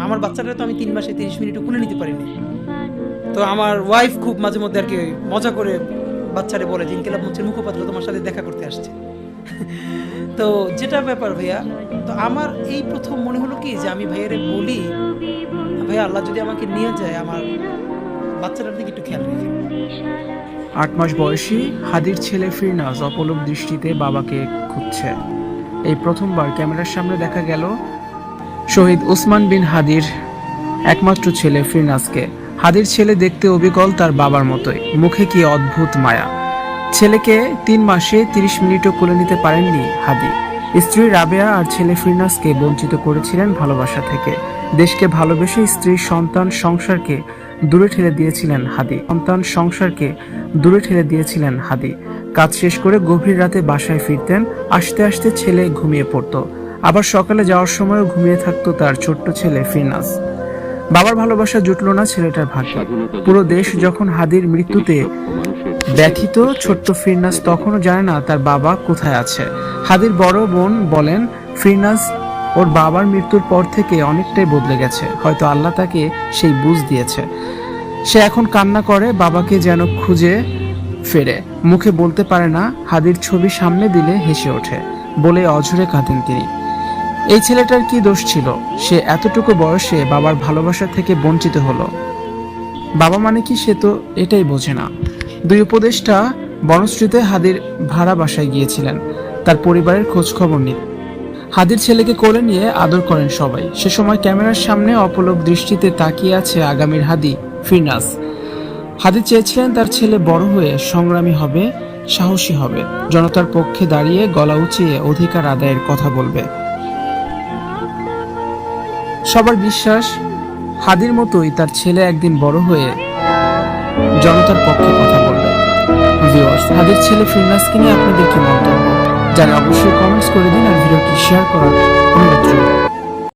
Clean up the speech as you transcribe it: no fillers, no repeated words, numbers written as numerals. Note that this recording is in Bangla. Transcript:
আমার বাচ্চাটা তো আমি 3 মাসে 30 মিনিটও কোলে নিতে পারিনি। তো আমার ওয়াইফ খুব মাঝে মধ্যে আর কি মজা করে বাচ্চারে বলে যে ইনকিলাব মঞ্চের মুখপাত্র তোমার সাথে দেখা করতে আসছে। তো যেটা ব্যাপার ভাইয়া, তো আমার এই প্রথম মনে হলো কি যে আমি ভাইয়ারে বলি, ভাইয়া আল্লাহ যদি আমাকে নিয়ে যায় আমার বাচ্চাটার দিকে একটু খেয়াল রেখে। 8 মাস বয়সী হাদির ছেলে ফিরনাজ অপলক দৃষ্টিতে বাবাকে খুঁজছে। এই প্রথমবার ক্যামেরার সামনে দেখা গেল শহীদ ওসমান বিন হাদির একমাত্র ছেলে ফিরনাজকে। হাদির ছেলে দেখতে অবিকল তার বাবার মতোই, মুখে কি অদ্ভুত মায়া। ছেলেকে 3 মাসে 30 মিনিটও কোলে নিতে পারেননি হাদি। স্ত্রী রাবেয়া আর ছেলে ফিরনাজকে বঞ্চিত করেছিলেন ভালোবাসা থেকে। দেশকে ভালোবেসে স্ত্রী সন্তান সংসারকে দূরে ঠেলে দিয়েছিলেন হাদি। কাজ শেষ করে গভীর রাতে বাসায় ফিরতেন। আসতে আসতে ছেলে ঘুমিয়ে পড়তো, আবার সকালে যাওয়ার সময়ও ঘুমিয়ে থাকতো তার ছোট্ট ছেলে ফিরনাজ। বাবার ভালোবাসা জুটলো না ছেলেটার ভাগ্যে। পুরো দেশ যখন হাদির মৃত্যুতে ব্যথিত, ছোট্ট ফিরনাজ তখনও জানে না তার বাবা কোথায় আছে। হাদির বড় বোন বলেন, ফিরনাজ ওর বাবার মৃত্যুর পর থেকে অনেকটাই বদলে গেছে। হয়তো আল্লাহ তাকে সেই বুঝ দিয়েছে। সে এখন কান্না করে, বাবাকে যেন খুঁজে ফেরে। মুখে বলতে পারে না, হাদির ছবি সামনে দিলে হেসে ওঠে বলে অঝরে কাঁদেন তিনি। এই ছেলেটার কি দোষ ছিল? সে এতটুকু বয়সে বাবার ভালোবাসা থেকে বঞ্চিত হলো। বাবা মানে কি, সে তো এটাই বোঝে না। 2 উপদেষ্টা বনশ্রীতে হাদির ভাড়া বাসায় গিয়েছিলেন তার পরিবারের খোঁজ খবর নিতে। হাদির ছেলেকে কোলে নিয়ে আদর করেন সবাই। সে সময় ক্যামেরার সামনে অপলক দৃষ্টিতে তাকিয়ে আছে আগামীর হাদি ফিরনাজ। হাদি চেয়েছিলেন তার ছেলে বড় হয়ে সংগ্রামী হবে, সাহসী হবে, জনতার পক্ষে দাঁড়িয়ে গলা উঁচিয়ে অধিকার আদায়ের কথা বলবে। সবার বিশ্বাস, হাদির মতোই তার ছেলে একদিন বড় হয়ে জনতার পক্ষে কথা বলবে। ভিউয়ার্স, হাদির ছেলে ফিরনাজকে নিয়ে আপনাদের কি মন্তব্য? যারা অবশ্যই কমেন্টস করে দিন আর ভিডিওটি শেয়ার করার অনুরোধ রইল।